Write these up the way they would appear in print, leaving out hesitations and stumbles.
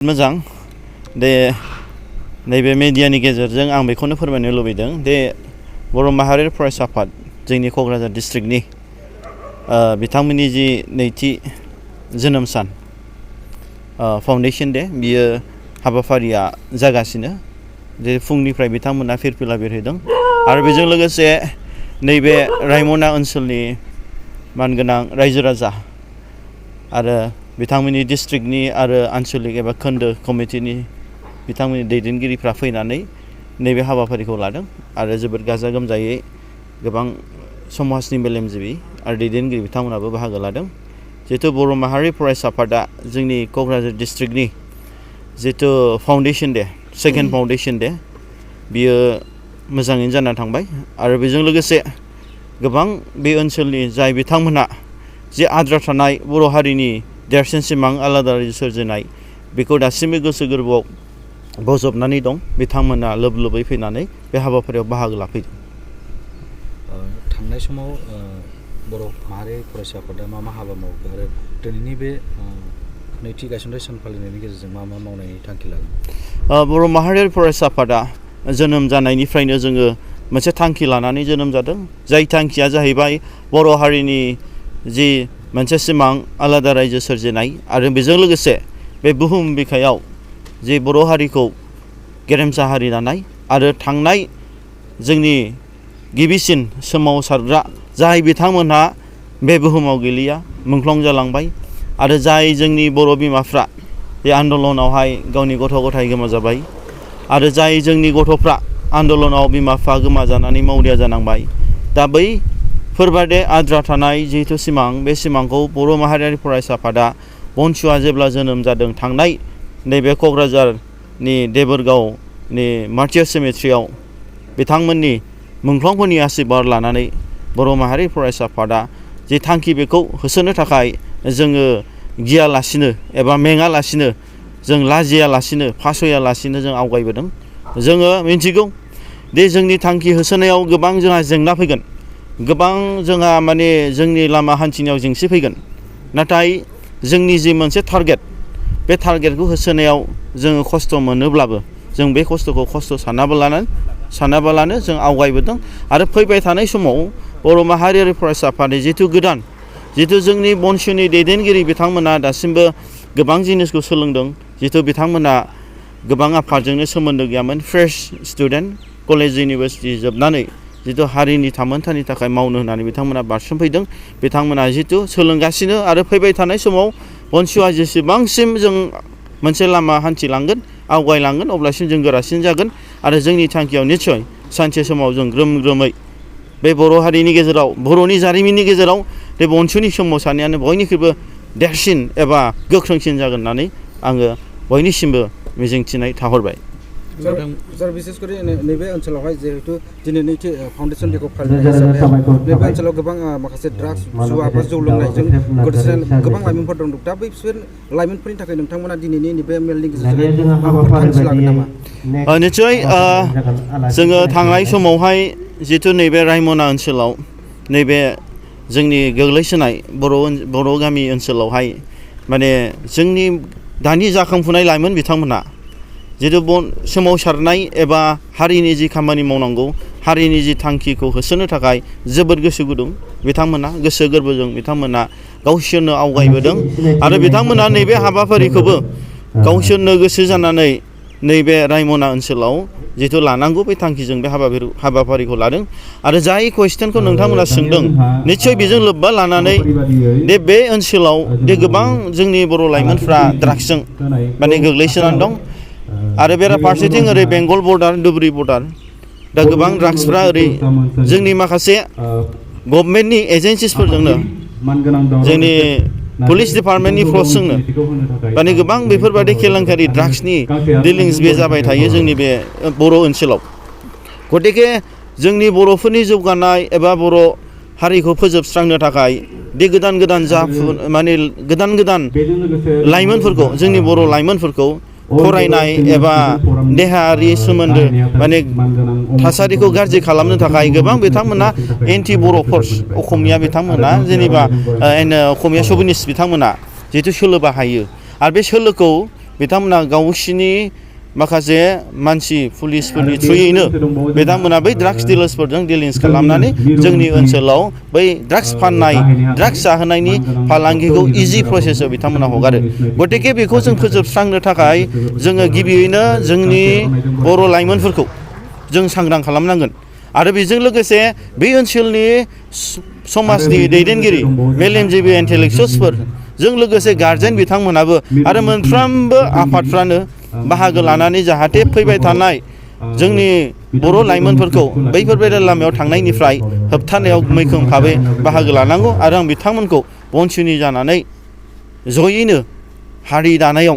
मोजां दे नैबे मेडियानि गेजेरजों आं बेखौनो फोरमायनो लुबैदों दे बर' माहारियारि फरायसा आफाद जोंनि क'क्राझार डिस्ट्रिक्टनि बिथांमोननि जि नैथि जोनोम सान फाउन्डेसन डे बियो हाबाफारिया जागासिनो जे फुंनिफ्राय बिथांमोना फिरफिला बिरहोदों आरो बेजों लोगोसे नैबे रायमना ओनसोलनि मानगोनां रायजो राजा आरो बिथांमोननि डिस्ट्रिक्टनि आरो आन्चलिक एबा खोन्दो कमिटिनि बिथांमोननि दैदेनगिरिफ्रा फैनानै नैबे हाबाफारिखौ लादों आरो जोबोद गाजा गोमजायै गोबां समाजनि मेलेमजिबि आरो दैदेनगिरि बिथांमोनाबो बाहागो लादों जिहेतु बर' माहारि फरायसा आफादा जोंनि क'क्राझार डिस्ट्रिक्टनि जिहेतु foundation day second foundation day बियो मोजाङैनो जाना थांबाय आरो बेजों लोगोसे गोबां बे ओनसोलनि जाय बिथांमोनहा जे आद्रा थानाय बर' हारिनि देरसिन सिमां आलादा रायजो सोरजिनाय बेखौ दासिमबो गोसो गोरबोआव बजबनानै दं बिथांमोना लोब लोबै फैनानै बे हाबाफारियाव बाहागो लाफैदों। थांनाय समाव बर' माहारि फरायसा आफादा मा मा हाबा मावखो आरो दिनैनि बे नैथि गायसनथाय सान फालिनायनि गेजेरजों मा मा मावनायनि थांखि लागोन? बर' माहारियारि फरायसा आफादा जोनोम जानायनिफ्रायनो जोङो मोनसे थांखि लानानै जोनोम जादों जाय थांखिया जाहैबाय बर' हारिनि जि मोनसे सिमां आलादा रायजो सोरजिनाय आरो बेजों लोगोसे बे बुहुम बिखायाव जे बर' हारिखौ गेरेमसा हारि दानाय आरो थांनाय जोंनि गिबिसिन सोमावसारग्रा जाय बिथांमोनहा बे बुहुमाव गैलिया मुंख्लं जालांबाय आरो जाय जोंनि बर' बिमाफ्रा बे आन्दलनावहाय गावनि गथ' गथाय गोमाजाबाय आरो जाय जोंनि गथ'फ्रा आन्दलनाव बिमा बिफा गोमाजानानै मावरिया जानांबाय दा बैफोरबादि आद्रा थानाय जिहेतु सिमां बे सिमांखौ बर' माहारियारि फरायसा आफादा बनसुआ जेब्ला जोनोम जादों थांनाय नैबे क'क्राझारनि देबोरगावनि मार्टियार सेमेट्रियाव बिथांमोननि मुंख्लंफोरनि आशीर्बाद लानानै बर' माहारि फरायसा आफादा जे थांखि बेखौ होसोनो थाखाय जोङो गियालासिनो एबा मेङालासिनो जों लाजियालासिनो फासयालासिनो जों आवगायबोदों। जोङो मिन्थिगौ दे जोंनि थांखि होसोनायाव गोबां जोंहा जेंना फैगोन गोबां जोंहा माने जोंनि लामा हान्थिनायाव जेंसि फैगोन नाथाय जोंनि जि मोनसे टारगेट बे टारगेटखौ होसोनायाव जोङो खस्थ' मोनोब्लाबो जों बे खस्थ'खौ खस्थ' सानाबालानो जों आवगायबोदों आरो फैबाय थानाय समाव बर' माहारियारि फरायसा आफादनि जिथु जोंनि बनसुनि दैदेनगिरि बिथांमोना दासिमबो गोबां जिनिसखौ सोलोंदों जिथु बिथांमोना गोबां आफादजोंनो सोमोन्दो गैयामोन फ्रेश स्टुडेन्ट कलेज इउनिभारसिटि जोबनानै जिथु हारिनि थामोनथानि थाखाय मावनो होननानै बिथांमोना बारसोमफैदों बिथांमोना जिथु सोलोंगासिनो आरो फैबाय थानाय समाव बनसुआ जेसेबांसिम जों मोनसे लामा हान्थिलांगोन आवगायलांगोन अब्लासिम जों गोरासिन जागोन आरो जोंनि थांखियाव निस्सय सानसे समाव जों ग्रोम ग्रोमै बे बर' हारिनि गेजेराव बर'नि जारिमिननि गेजेराव बे बनसुनि सोमावसारनायानो बयनिख्रुइबो देरसिन एबा गोख्रोंसिन जागोन होननानै आङो बयनिसिमबो मिजिंथिनाय थाहरबाय। सर बिसेसकरि नैबे ओनसोलावहाय जिहेतु दिनै नैथि फाउन्डेसन डेखौ फालिनाय हिसाबै नैबे ओनसोलाव गोबां माखासे ड्राग्स जुवा बा जौ लोंनायजों गोदोसोनाय गोबां लाइमोनफोर दं दा बैसोर लाइमोनफोरनि थाखाय नोंथांमोना दिनैनि नैबे मेलनि गेजेरजों माबाफोर थांखि लागोन नामा? निस्सय जोङो थांनाय समावहाय जिथु नैबे रायमना ओनसोलाव नैबे जोंनि गोग्लैसोनाय बर' गामि ओनसोलावहाय माने जोंनि दानि जाखांफुनाय लाइमोन बिथांमोनहा जिथु सोमावसारनाय एबा हारिनि जि खामानि मावनांगौ हारिनि जि थांखिखौ होसोनो थाखाय जोबोद गोसो गुदुं बिथांमोना गोसो गोरबोजों बिथांमोना गावसोरनो आवगायबोदों आरो बिथांमोना नैबे हाबाफारिखौबो गावसोरनो गोसो जानानै नैबे रायमना ओनसोलाव जिथु लानांगौ बे थांखिजों बे हाबाफारिखौ लादों आरो जाय कुइसनखौ नोंथांमोना सोंदों निस्सय बेजों लोब्बा लानानै बे ओनसोलाव गोबां जोंनि बर' लाइमोनफ्रा ड्राग्सजों माने गोग्लैसोनानै दं आरो बेराफारसेथिं ओरै बेंगल बर्डार धुबुरि बर्डार दा गोबां ड्राग्सफ्रा ओरै जोंनि माखासे गभर्नमेन्टनि एजेन्सिसफोरजोंनो जोंनि पुलिस डिपार्टमेन्टनि फर्सजोंनो माने गोबां बेफोरबादि केलेंकारि ड्राग्सनि डिलिंस बे जाबाय थायो जोंनि बे बर' ओनसोलाव गतिके जोंनि बर'फोरनि जौगानाय एबा बर' हारिखौ फोजोबस्रांनो थाखाय बे गोदान लाइमोनफोरखौ जोंनि बर' लाइमोनफोरखौ फरायनाय एबा देहायारि सोमोन्दो माने थासारिखौ गाज्रि खालामनो थाखाय गोबां बिथांमोना एन्टि बर' फर्स असमिया बिथांमोना जेनेबा असमिया शभिनिस्ट बिथांमोना जिहेतु सोलो बाहायो आरो बे सोलोखौ बिथांमोना गावसिनि माखासे मानसि पुलिसफोरनि थ्रुयैनो बिथांमोना बै ड्राग्स डिलार्सफोरजों डिलिंस खालामनानै जोंनि ओनसोलाव बै ड्राग्स फाननाय ड्राग्स जाहोनायनि फालांगिखौ इजि प्रसेसआव बिथांमोना हगारो गतिके बेखौ जों फोजोबस्रांनो थाखाय जोङो गिबियैनो जोंनि बर' लाइमोनफोरखौ जों सांग्रां खालामनांगोन आरो बेजों लोगोसे बे ओनसोलनि समाजनि दैदेनगिरि मेलेमजिबि इन्टेलेक्सुवेल्सफोर जों लोगोसे गार्जेन बिथांमोनाबो आरो मोनफ्रोमबो आफादफ्रानो बाहागो लानानै जाहाथे फैबाय थानाय जोंनि बर' लाइमोनफोरखौ बैफोरबायदि लामायाव थांनायनिफ्राय होबथानायाव मैखोम भाबै बाहागो लानांगौ आरो आं बिथांमोनखौ बनसुनि जानानै जयैनो हारि दानायाव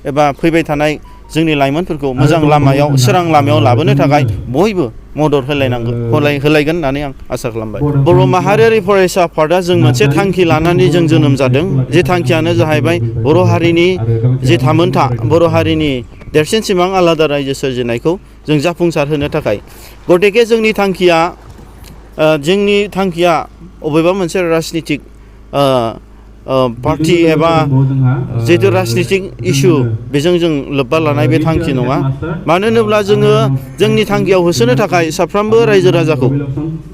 एबा फैबाय थानाय जोंनि लाइमोनफोरखौ मोजां लामायाव सोरां लामायाव लाबोनो थाखाय बयबो मदद होलायगोन होननानै आं आसा खालामबाय बर' माहारियारि फरायसा आफादा जों मोनसे थांखि लानानै जों जोनोम जादों जे थांखियानो जाहैबाय बर' हारिनि जे थामोनथा बर' हारिनि देरसिन सिमां आलादा रायजो सोरजिनायखौ जों जाफुंसार होनो थाखाय गतिके जोंनि थांखिया अबेबा मोनसे राजनितिक पार्टि एबा जिहेतु राजनितिक इसु बेजों जों लोब्बा लानाय बे थांखि नङा मानो होनोब्ला जोङो जोंनि थांखियाव होसोनो थाखाय साफ्रोमबो रायजो राजाखौ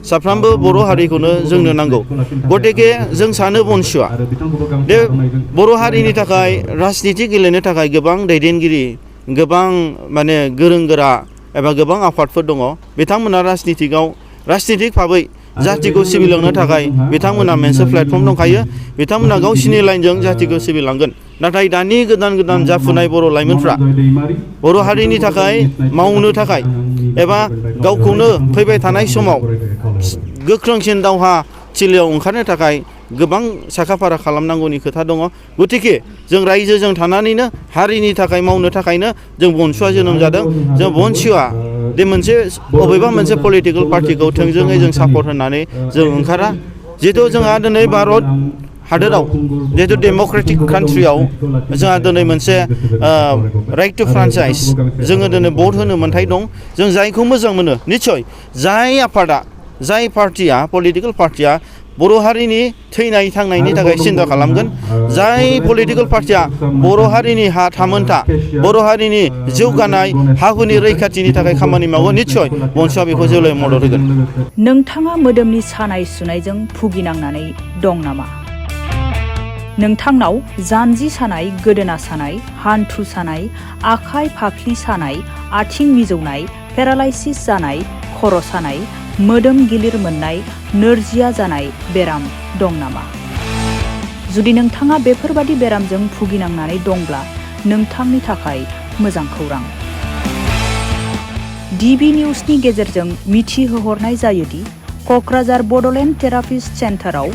साफ्रोमबो बर' हारिखौनो जोंनो नांगौ गतिके जों सानो बनसुआ बे बर' हारिनि थाखाय राजनिति गेलेनो थाखाय गोबां दैदेनगिरि गोबां माने गोरों गोरा एबा गोबां आफादफोर दङ बिथांमोना राजनितिक भाबै जातिखौ सिबिलांनो थाखाय बिथांमोना मोनसे प्लेटफर्म दंखायो बिथांमोना गावसिनि लाइनजों जातिखौ सिबिलांगोन नाथाय दानि गोदान जाफुनाय बर' लाइमोनफ्रा बर' हारिनि थाखाय मावनो थाखाय एबा गावखौनो फैबाय थानाय समाव गोख्रोंसिन दावहा थिलियाव ओंखारनो थाखाय गोबां साखाफारा खालामनांगौनि खोथा दङ गतिके जों रायजोजों थानानैनो हारिनि थाखाय मावनो थाखायनो जों बनसुआ जोनोम जादों जों बनसुआ बे मोनसे बबेबा मोनसे पलिटिकेल पार्टिखौ थोंजोङै जों सापर्ट होनानै जों ओंखारा जिहेतु जोंहा दिनै भारत हादोराव जिहेतु डेम'क्रेटिक कान्ट्रियाव जोंहा दिनै मोनसे राइट टु फ्रान्चाइज जोङो दिनै भट होनो मोन्थाय दं जों जायखौ मोजां मोनो निस्सय जाय पार्टिया पलिटिकेल पार्टिया बर' हारिनि थैनाय थांनायनि थाखाय सिन्था खालामगोन जाय पलिटिकेल पार्टिया बर' हारिनि हा थामोनथा बर' हारिनि जौगानाय हाहुनि रैखाथिनि थाखाय खामानि मावो निस्सय बनसुआ बेखौ जेब्लायबो मदद होगोन नोंथाङा मोदोमनि सानाय सुनायजों भुगिनांनानै दं नामा नोंथांनाव जानजि सानाय गोदोना सानाय हान्थु सानाय आखाइ फाफ्लि सानाय आथिं मिजौनाय पेरालाइसिस जानाय खर' सानाय मोदोम गिलिर मोननाय नोरजिया जानाय बेराम दं नामा जुदि नोंथाङा बेफोरबादि बेरामजों भुगिनांनानै दंब्ला नोंथांनि थाखाय मोजां खौरां DB निउसनि गेजेरजों मिथिहोहरनाय जायोदि क'क्राझार बड'लेण्ड थेरापिस्ट सेन्टाराव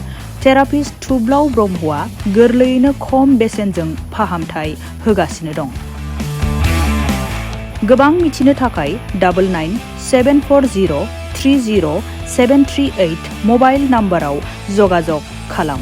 थेरापिस्ट थुब्लाव ब्रह्मआ गोरलैयैनो खम बेसेनजों फाहामथाय होगासिनो दं गोबां मिथिनो थाखाय 9974030738 मबाइल नाम्बाराव जगाजग खालाम